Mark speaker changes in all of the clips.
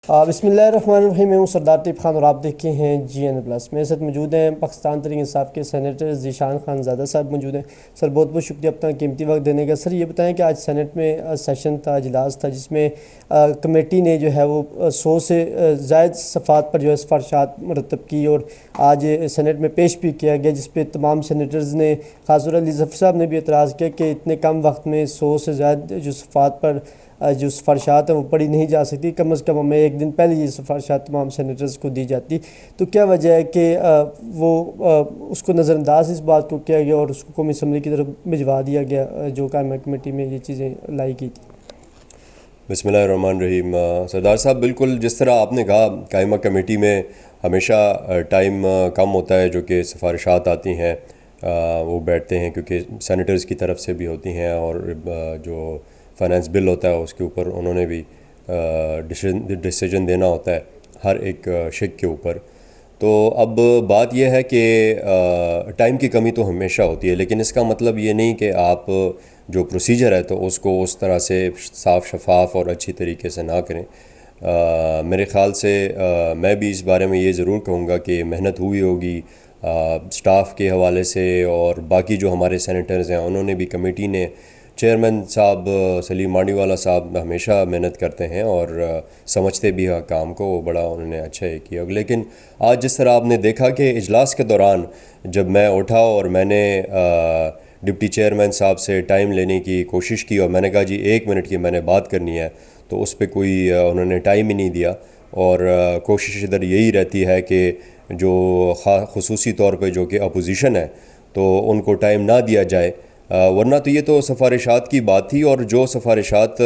Speaker 1: بسم اللہ الرحمن الرحیم. میں ہوں سردار طیب خان اور آپ دیکھتے ہیں GN+. میرے ساتھ موجود ہیں پاکستان تحریک انصاف کے سینیٹر ذیشان خان زادہ صاحب موجود ہیں. سر بہت بہت شکریہ اپنا قیمتی وقت دینے کا. سر یہ بتائیں کہ آج سینٹ میں سیشن تھا، اجلاس تھا، جس میں کمیٹی نے جو ہے وہ 100 سے زائد صفحات پر جو ہے سفارشات مرتب کی اور آج سینٹ میں پیش بھی کیا گیا، جس پہ تمام سینیٹرز نے، خاص طور علی ظفر صاحب نے بھی اعتراض کیا کہ اتنے کم وقت میں 100 سے زائد جو صفحات پر جو سفارشات ہیں وہ پڑھی نہیں جا سکتی. کم از کم ہمیں ایک دن پہلے یہ سفارشات تمام سینیٹرز کو دی جاتی. تو کیا وجہ ہے کہ وہ اس کو نظر انداز اس بات کو کیا گیا اور اس کو قومی اسمبلی کی طرف بھجوا دیا گیا جو قائمہ کمیٹی میں یہ چیزیں لائی گئی تھیں؟
Speaker 2: بسم اللہ الرحمن الرحیم. سردار صاحب، بالکل جس طرح آپ نے کہا، قائمہ کمیٹی میں ہمیشہ ٹائم کم ہوتا ہے. جو کہ سفارشات آتی ہیں وہ بیٹھتے ہیں، کیونکہ سینیٹرز کی طرف سے بھی ہوتی ہیں، اور جو فائنانس بل ہوتا ہے اس کے اوپر انہوں نے بھی ڈیسیجن دینا ہوتا ہے ہر ایک شق کے اوپر. تو اب بات یہ ہے کہ ٹائم کی کمی تو ہمیشہ ہوتی ہے، لیکن اس کا مطلب یہ نہیں کہ آپ جو پروسیجر ہے تو اس کو اس طرح سے صاف شفاف اور اچھی طریقے سے نہ کریں. میرے خیال سے میں بھی اس بارے میں یہ ضرور کہوں گا کہ محنت ہوئی ہوگی سٹاف کے حوالے سے، اور باقی جو ہمارے سینیٹرز ہیں انہوں نے بھی، کمیٹی نے، چیئرمین صاحب سلیم مانڈی والا صاحب ہمیشہ محنت کرتے ہیں اور سمجھتے بھی ہیں کام کو، وہ بڑا انہوں نے اچھا کیا. لیکن آج جس طرح آپ نے دیکھا کہ اجلاس کے دوران جب میں اٹھا اور میں نے ڈپٹی چیئرمین صاحب سے ٹائم لینے کی کوشش کی، اور میں نے کہا جی 1 منٹ کی میں نے بات کرنی ہے، تو اس پہ کوئی انہوں نے ٹائم ہی نہیں دیا. اور کوشش ادھر یہی رہتی ہے کہ جو خصوصی طور پہ جو کہ اپوزیشن ہے تو ان کو ٹائم نہ دیا جائے، ورنہ تو یہ تو سفارشات کی بات تھی. اور جو سفارشات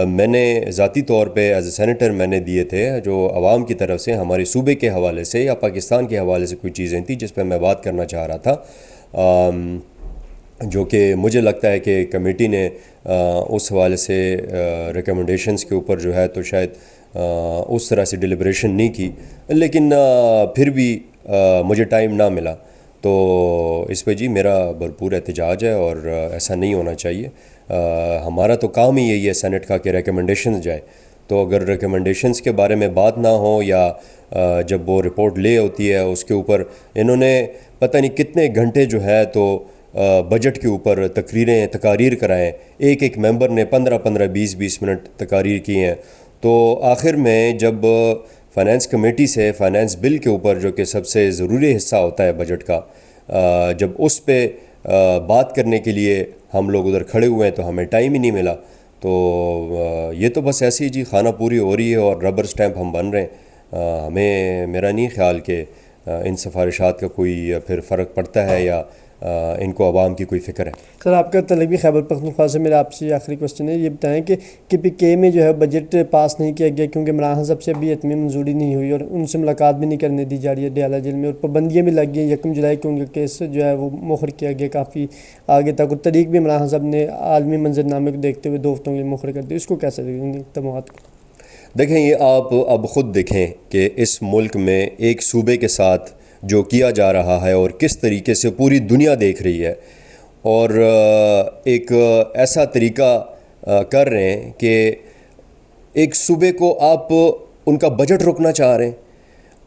Speaker 2: میں نے ذاتی طور پہ ایز اے سینیٹر میں نے دیے تھے، جو عوام کی طرف سے ہمارے صوبے کے حوالے سے یا پاکستان کے حوالے سے کوئی چیزیں تھیں جس پہ میں بات کرنا چاہ رہا تھا، جو کہ مجھے لگتا ہے کہ کمیٹی نے اس حوالے سے ریکمنڈیشنز کے اوپر جو ہے تو شاید اس طرح سے ڈیلیبریشن نہیں کی، لیکن پھر بھی مجھے ٹائم نہ ملا. تو اس پہ جی میرا بھرپور احتجاج ہے، اور ایسا نہیں ہونا چاہیے. ہمارا تو کام ہی یہی ہے سینٹ کا کہ ریکمنڈیشنز جائے. تو اگر ریکمنڈیشنز کے بارے میں بات نہ ہو، یا جب وہ رپورٹ لے ہوتی ہے اس کے اوپر انہوں نے پتہ نہیں کتنے گھنٹے جو ہے تو بجٹ کے اوپر تقاریر کرائیں، ایک ممبر نے 15 20 منٹ تقاریر کی ہیں. تو آخر میں جب فائنانس کمیٹی سے فائنانس بل کے اوپر، جو کہ سب سے ضروری حصہ ہوتا ہے بجٹ کا، جب اس پہ بات کرنے کے لیے ہم لوگ ادھر کھڑے ہوئے ہیں تو ہمیں ٹائم ہی نہیں ملا. تو یہ تو بس ایسی جی خانہ پوری ہو رہی ہے اور ربر سٹیمپ ہم بن رہے ہیں. میرا نہیں خیال کہ ان سفارشات کا کوئی پھر فرق پڑتا ہے یا ان کو عوام کی کوئی فکر ہے.
Speaker 1: سر آپ کا طلبی خیبر پختونخوا سے میرا آپ سے آخری کوسچن ہے. یہ بتائیں کہ KPK میں جو ہے بجٹ پاس نہیں کیا گیا کیونکہ عمران صاحب سے ابھی حتمی منظوری نہیں ہوئی، اور ان سے ملاقات بھی نہیں کرنے دی جا رہی ہے ڈیالہ جیل میں، اور پابندیاں بھی لگ گئی ہیں. 1 جولائی کو ان کا کیس جو ہے وہ مؤخر کیا گیا کافی آگے تک، اور تاریخ بھی عمران صاحب نے عالمی منظرنامے کو دیکھتے ہوئے 2 ہفتوں کے لیے مؤخر کر دی. اس کو کیسے دیکھیں گے تمہات کو؟
Speaker 2: دیکھیں، یہ آپ اب خود دیکھیں کہ اس ملک میں ایک صوبے کے ساتھ جو کیا جا رہا ہے اور کس طریقے سے پوری دنیا دیکھ رہی ہے، اور ایک ایسا طریقہ کر رہے ہیں کہ ایک صوبے کو آپ ان کا بجٹ روکنا چاہ رہے ہیں،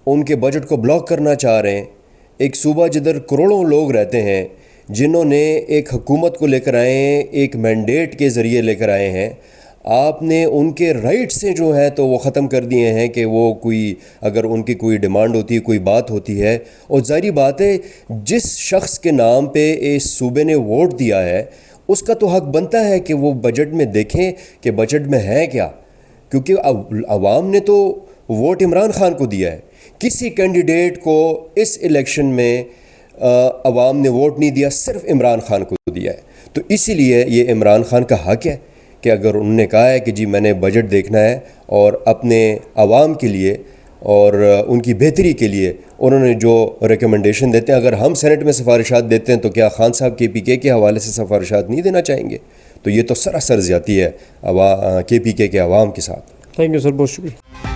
Speaker 2: ان کے بجٹ کو بلاک کرنا چاہ رہے ہیں. ایک صوبہ جدھر کروڑوں لوگ رہتے ہیں، جنہوں نے ایک حکومت کو لے کر آئے ہیں، ایک مینڈیٹ کے ذریعے لے کر آئے ہیں، آپ نے ان کے رائٹ سے جو ہے تو وہ ختم کر دیے ہیں کہ وہ کوئی اگر ان کی کوئی ڈیمانڈ ہوتی ہے، کوئی بات ہوتی ہے. اور ظاہری بات ہے جس شخص کے نام پہ اس صوبے نے ووٹ دیا ہے اس کا تو حق بنتا ہے کہ وہ بجٹ میں دیکھیں کہ بجٹ میں ہے کیا، کیونکہ عوام نے تو ووٹ عمران خان کو دیا ہے. کسی کینڈیڈیٹ کو اس الیکشن میں عوام نے ووٹ نہیں دیا، صرف عمران خان کو دیا ہے. تو اسی لیے یہ عمران خان کا حق ہے کہ اگر انہوں نے کہا ہے کہ جی میں نے بجٹ دیکھنا ہے اور اپنے عوام کے لیے اور ان کی بہتری کے لیے انہوں نے جو ریکمنڈیشن دیتے ہیں، اگر ہم سینٹ میں سفارشات دیتے ہیں تو کیا خان صاحب KPK کے حوالے سے سفارشات نہیں دینا چاہیں گے؟ تو یہ تو سراسر زیادتی ہے KPK کے عوام کے ساتھ.
Speaker 1: تھینک یو سر، بہت شکریہ.